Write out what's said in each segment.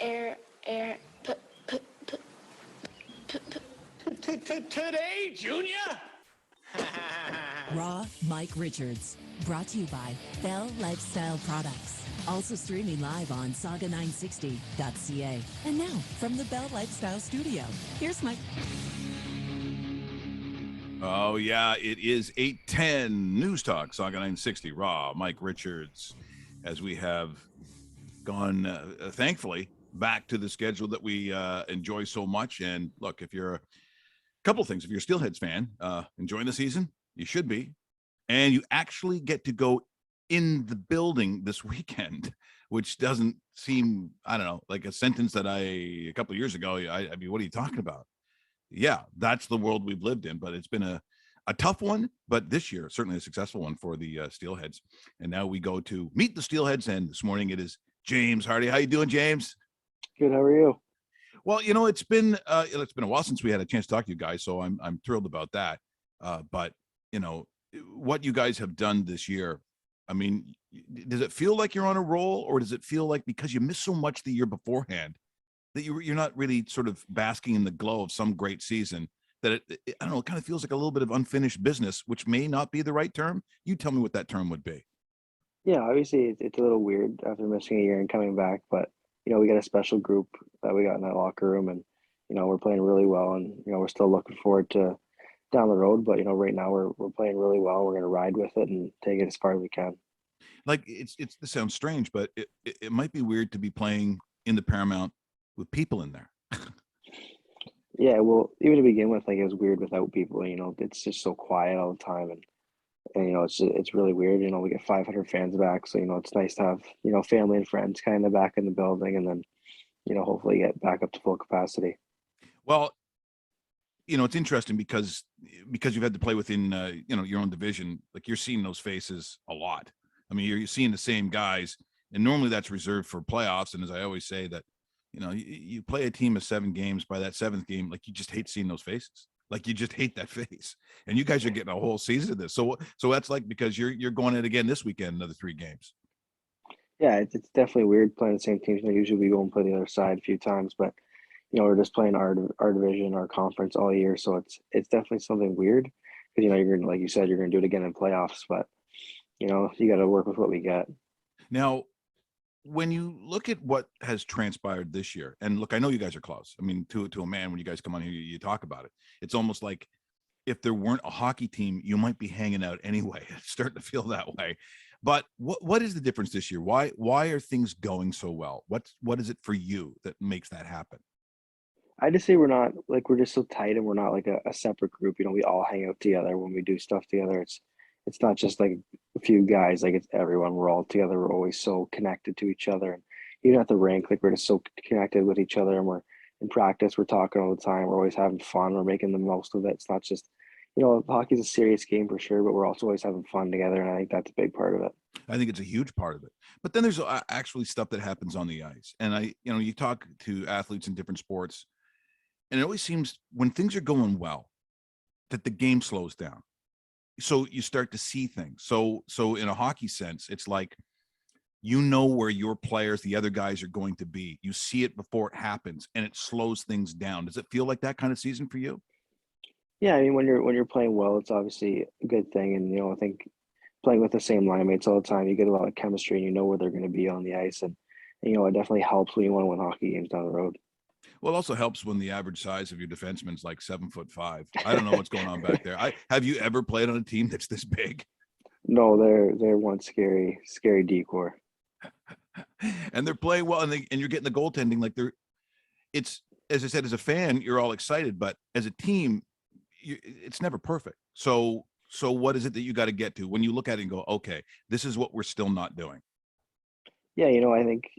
air, air, Today, Junior? Raw Mike Richards, brought to you by Bell Lifestyle Products. Also streaming live on sauga960.ca. And now, from the Bell Lifestyle Studio, here's Mike. Oh, yeah, it is 8:10 Newstalk Sauga 960. Raw Mike Richards, as we have gone, thankfully, back to the schedule that we enjoy so much. And look, if you're a couple of things, if you're a Steelheads fan, enjoying the season, you should be. And you actually get to go in the building this weekend, which doesn't seem, I don't know, like a sentence that a couple of years ago, I mean, what are you talking about? Yeah, that's the world we've lived in, but it's been a tough one, but this year, certainly a successful one for the Steelheads. And now we go to meet the Steelheads, and this morning it is James Hardie. How you doing, James? Good. How are you? Well, you know, it's been a while since we had a chance to talk to you guys, so I'm thrilled about that. But you know, what you guys have done this year, I mean, does it feel like you're on a roll, or does it feel like because you missed so much the year beforehand that you're not really sort of basking in the glow of some great season, that it I don't know, it kind of feels like a little bit of unfinished business, which may not be the right term? You tell me what that term would be. Yeah, obviously it's a little weird after missing a year and coming back, but we got a special group that we got in that locker room, and we're playing really well, and we're still looking forward to down the road. But right now we're playing really well. We're gonna ride with it and take it as far as we can. Like this sounds strange, but it might be weird to be playing in the Paramount with people in there. Yeah, well, even to begin with, like it was weird without people. It's just so quiet all the time, and it's really weird. We get 500 fans back, so it's nice to have family and friends kind of back in the building, and then hopefully get back up to full capacity. Well, it's interesting because you've had to play within your own division. Like, you're seeing those faces a lot. I mean, you're seeing the same guys, and normally that's reserved for playoffs. And as I always say, that you play a team of 7 games, by that 7th game, like, you just hate seeing those faces. Like, you just hate that face. And you guys are getting a whole season of this. So that's like, because you're going in again this weekend, another 3 games. Yeah, it's definitely weird playing the same teams. Usually we go and play the other side a few times, but we're just playing our division, our conference all year. So it's definitely something weird because you're gonna, like you said, you're gonna do it again in playoffs, but you got to work with what we get. Now, when you look at what has transpired this year, and look, I know you guys are close. I mean, to a man, when you guys come on here, you talk about it. It's almost like if there weren't a hockey team, you might be hanging out anyway. It's starting to feel that way. But what is the difference this year? Why are things going so well? What is it for you that makes that happen? I just say we're just so tight, and we're not like a separate group. We all hang out together when we do stuff together. It's not just like a few guys, like it's everyone. We're all together. We're always so connected to each other, and even at the rink, like we're just so connected with each other. And we're in practice, we're talking all the time. We're always having fun. We're making the most of it. It's not just, hockey's a serious game for sure, but we're also always having fun together, and I think that's a big part of it. I think it's a huge part of it. But then there's actually stuff that happens on the ice, and you talk to athletes in different sports, and it always seems when things are going well that the game slows down. So you start to see things. So in a hockey sense, it's like, where your players, the other guys, are going to be. You see it before it happens, and it slows things down. Does it feel like that kind of season for you? Yeah, I mean, when you're playing well, it's obviously a good thing, and I think playing with the same line mates all the time, you get a lot of chemistry, and you know where they're going to be on the ice, and it definitely helps when you want to win hockey games down the road. Well, it also helps when the average size of your defenseman is like 7'5". I don't know what's going on back there. Have you ever played on a team that's this big? No, they're one scary decor. And they're playing well, and you're getting the goaltending. Like, it's, as I said, as a fan, you're all excited, but as a team, it's never perfect. So what is it that you got to get to when you look at it and go, okay, this is what we're still not doing? Yeah, I think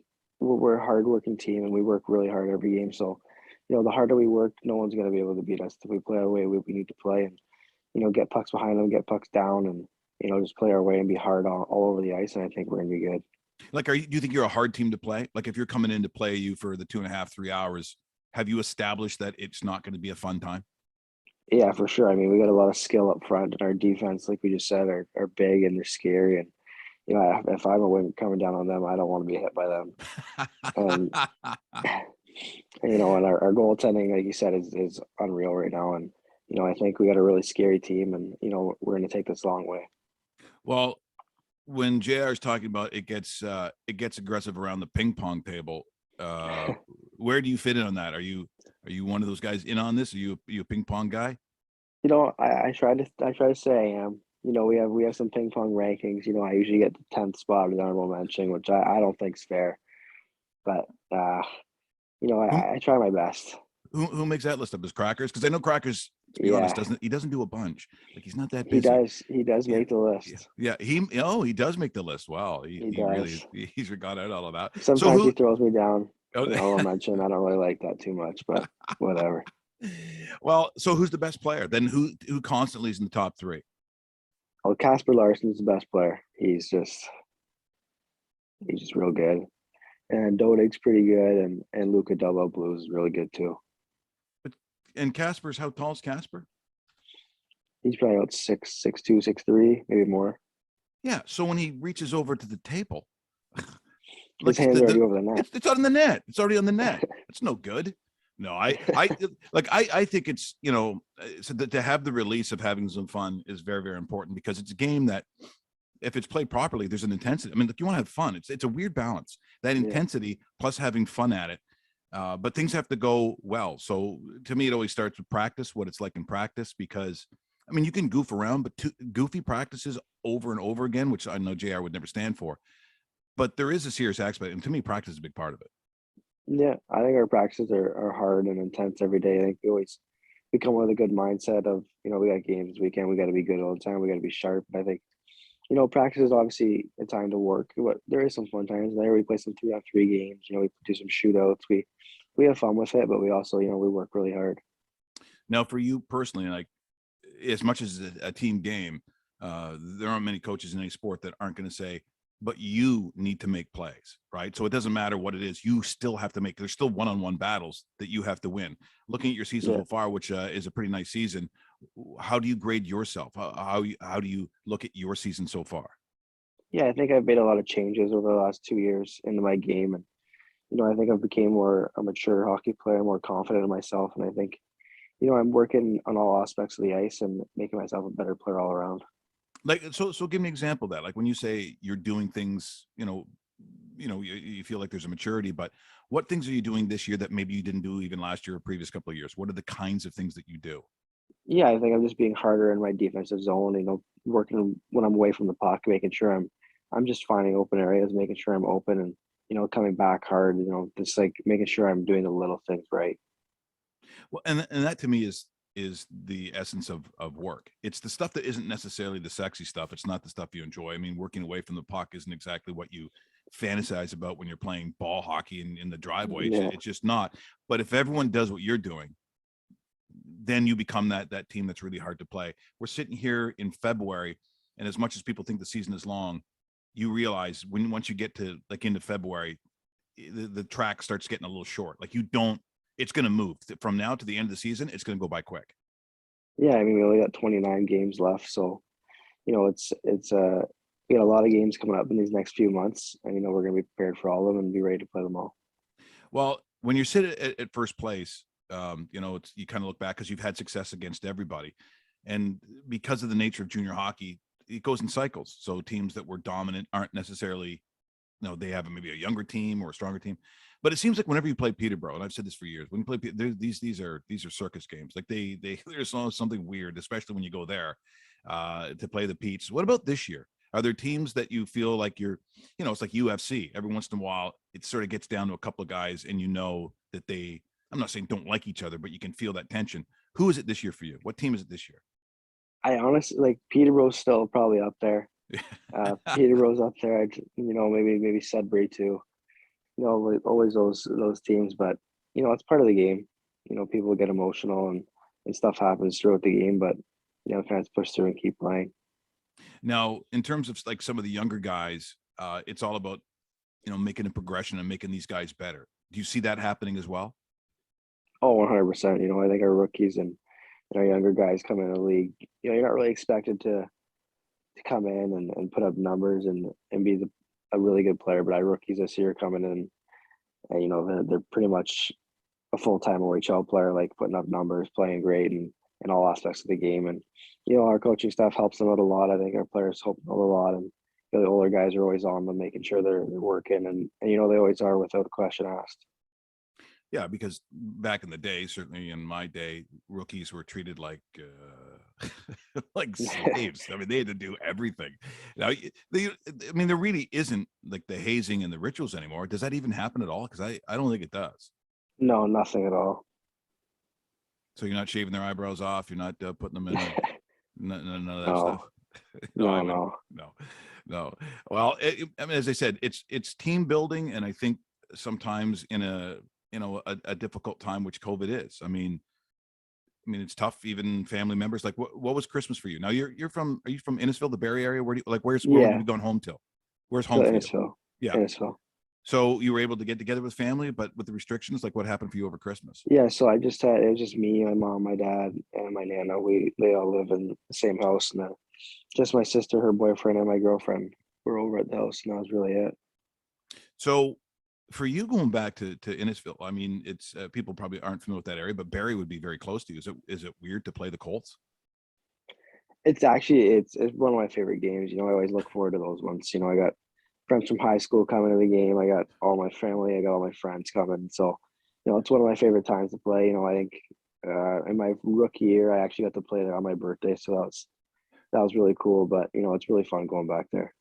we're a hardworking team, and we work really hard every game. So, the harder we work, no one's going to be able to beat us if we play our way we need to play, and get pucks behind them, get pucks down, and just play our way and be hard all over the ice. And I think we're going to be good. Like, do you think you're a hard team to play? Like, if you're coming in to play you for the 2.5, 3 hours, have you established that it's not going to be a fun time? Yeah, for sure. I mean, we got a lot of skill up front, and our defense, like we just said, are big, and they're scary. And you know, if I'm a wing coming down on them, I don't want to be hit by them. And you know, and our goaltending, like you said, is unreal right now. And you know, I think we got a really scary team, and you know, we're going to take this a long way. Well, when JR is talking about it gets aggressive around the ping pong table, where do you fit in on that? Are you one of those guys in on this? Are you a ping pong guy? You know, I try to say I am. You know, we have some ping pong rankings. You know, I usually get the 10th spot in honorable mention, which I don't think is fair. But you know, Who I try my best. who makes that list up? Is Crackers? Because I know Crackers, to be honest, Yeah, doesn't do a bunch. Like he's not that he busy. does. He does Yeah, make the list. yeah. He does make the list. Wow, He he really does. he's got out all of that. So Sometimes he who? throws me down Oh, in honorable mention. I don't really like that too much, but whatever. well, so who's the best player? Then who constantly is in the top three? Well, Casper Larson's the best player. He's just real good. And Dodig's pretty good, and Luca Double Blues is really good too. But and Casper's, how tall is Casper? He's probably about 6'2", 6'3", maybe more. Yeah. So when he reaches over to the table, His like hand's already over the net. it's on the net. It's already on the net. It's no good. No, I think it's, you know, so that to have the release of having some fun is very, very important, because it's a game that if it's played properly, there's an intensity. I mean, like, you want to have fun. It's a weird balance, that Yeah. intensity plus having fun at it. But things have to go well. So to me, it always starts with practice, what it's like in practice, because I mean, you can goof around, but goofy practices over and over again, which I know JR would never stand for, but there is a serious aspect. And to me, practice is a big part of it. Yeah, I think our practices are hard and intense every day. I think we come with a good mindset of, you know, we got games this weekend, we got to be good all the time, we got to be sharp. And I think, you know, practice is obviously a time to work. But there is some fun times there. We play some 3-on-3 games. You know, we do some shootouts. We have fun with it, but we also, you know, we work really hard. Now, for you personally, like, as much as a team game, there aren't many coaches in any sport that aren't going to say, but you need to make plays, right? So it doesn't matter what it is. You still have to make, there's still one-on-one battles that you have to win. Looking at your season Yeah. so far, which is a pretty nice season, how do you grade yourself? How do you look at your season so far? Yeah, I think I've made a lot of changes over the last 2 years into my game. And, you know, I think I've became more a mature hockey player, more confident in myself. And I think, you know, I'm working on all aspects of the ice and making myself a better player all around. Like, so give me an example of that. Like when you say you're doing things, you feel like there's a maturity, but what things are you doing this year that maybe you didn't do even last year or previous couple of years? What are the kinds of things that you do? Yeah, I think I'm just being harder in my defensive zone, you know, working when I'm away from the puck, making sure I'm just finding open areas, making sure I'm open and, you know, coming back hard, you know, just like making sure I'm doing the little things right. Well, and that to me is the essence of work. It's the stuff that isn't necessarily the sexy stuff. It's not the stuff you enjoy. I mean, working away from the puck isn't exactly what you fantasize about when you're playing ball hockey in the driveway. Yeah. It's just not. But if everyone does what you're doing, then you become that team that's really hard to play. We're sitting here in February, and as much as people think the season is long, you realize once you get to like into February, the track starts getting a little short. Like you don't, it's going to move from now to the end of the season. It's going to go by quick. Yeah, I mean, we only got 29 games left, so, you know, we got a lot of games coming up in these next few months, and, you know, we're going to be prepared for all of them and be ready to play them all. Well, when you're sitting at first place, you kind of look back because you've had success against everybody. And because of the nature of junior hockey, it goes in cycles. So teams that were dominant aren't necessarily, they have maybe a younger team or a stronger team. But it seems like whenever you play Peterborough, and I've said this for years, when you play these are circus games. Like there's something weird, especially when you go there to play the Petes. What about this year? Are there teams that you feel like it's like UFC? Every once in a while, it sort of gets down to a couple of guys, and you know that I'm not saying don't like each other, but you can feel that tension. Who is it this year for you? What team is it this year? I honestly like Peterborough's still probably up there. Peterborough's up there. Maybe Sudbury too. You know, like, always those teams, but you know, it's part of the game. You know, people get emotional and stuff happens throughout the game, but you know, kind of push through and keep playing. Now, in terms of like some of the younger guys, it's all about making a progression and making these guys better. Do you see that happening as well? Oh, 100%. You know, I think our rookies and our younger guys come in the league. You know, you're not really expected to to come in and put up numbers and be a really good player. But our rookies this year coming in, and, they're pretty much a full-time OHL player, like putting up numbers, playing great, and in all aspects of the game. And our coaching staff helps them out a lot. I think our players help them out a lot, and the older guys are always on them, making sure they're working, and they always are without a question asked. Yeah, because back in the day, certainly in my day, rookies were treated like like slaves. I mean, they had to do everything. Now, there really isn't like the hazing and the rituals anymore. Does that even happen at all? Because I don't think it does. No, nothing at all. So you're not shaving their eyebrows off. You're not putting them in none of that No. stuff. No. Well, as I said, it's team building, and I think sometimes in a difficult time, which COVID is. I mean, it's tough. Even family members. Like, what was Christmas for you? Now, are you from Innisfil, the Barrie area? Where where have you gone home till? Where's home for Innisfil. you? Yeah, Innisfil. So you were able to get together with family, but with the restrictions, like what happened for you over Christmas? Yeah, so it was just me, my mom, my dad, and my nana. They all live in the same house, and then just my sister, her boyfriend, and my girlfriend were over at the house, and that was really it. So for you going back to Innisfil, I mean, it's people probably aren't familiar with that area, but Barrie would be very close to you. Is it weird to play the Colts? It's actually it's one of my favorite games. I always look forward to those ones. I got friends from high school coming to the game. I got all my family. I got all my friends coming. So, it's one of my favorite times to play. I think in my rookie year, I actually got to play there on my birthday. So that was really cool. But it's really fun going back there.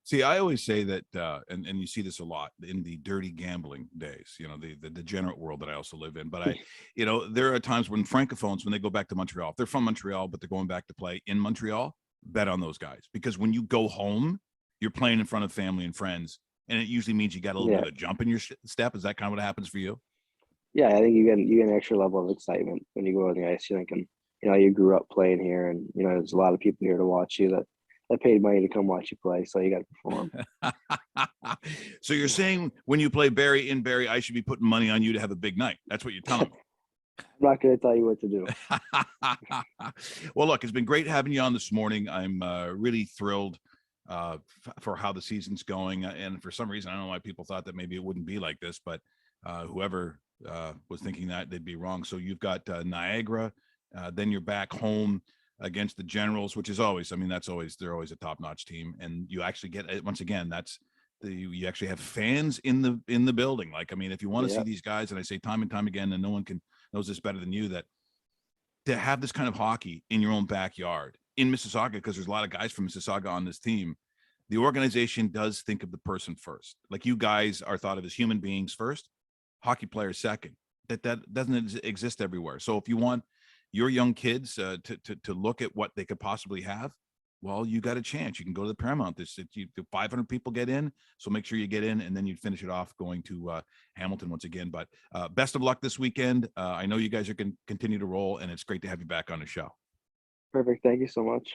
See, I always say that, and you see this a lot in the dirty gambling days, the degenerate world that I also live in. But there are times when Francophones, when they go back to Montreal, if they're from Montreal, but they're going back to play in Montreal, bet on those guys. Because when you go home, you're playing in front of family and friends, and it usually means you got a little bit of a jump in your step. Is that kind of what happens for you? Yeah, I think you get an extra level of excitement when you go on the ice. You're thinking, you grew up playing here, and there's a lot of people here to watch you that paid money to come watch you play, so you got to perform. So you're saying when you play Barrie in Barrie, I should be putting money on you to have a big night. That's what you're telling me. I'm not going to tell you what to do. Well, look, it's been great having you on this morning. I'm really thrilled for how the season's going. And for some reason, I don't know why people thought that maybe it wouldn't be like this, but whoever was thinking that, they'd be wrong. So you've got Niagara, then you're back home against the Generals, which is always, they're always a top-notch team. And you actually get, once again, you actually have fans in the building. Like, if you want to see these guys, and I say time and time again, and no one knows this better than you, that to have this kind of hockey in your own backyard in Mississauga, because there's a lot of guys from Mississauga on this team, the organization does think of the person first. Like, you guys are thought of as human beings first, hockey players second. That doesn't exist everywhere. So if you want your young kids to look at what they could possibly have, well, you got a chance. You can go to the Paramount. 500 people get in, so make sure you get in, and then you finish it off going to Hamilton once again. But best of luck this weekend. I know you guys are going to continue to roll, and it's great to have you back on the show. Perfect. Thank you so much.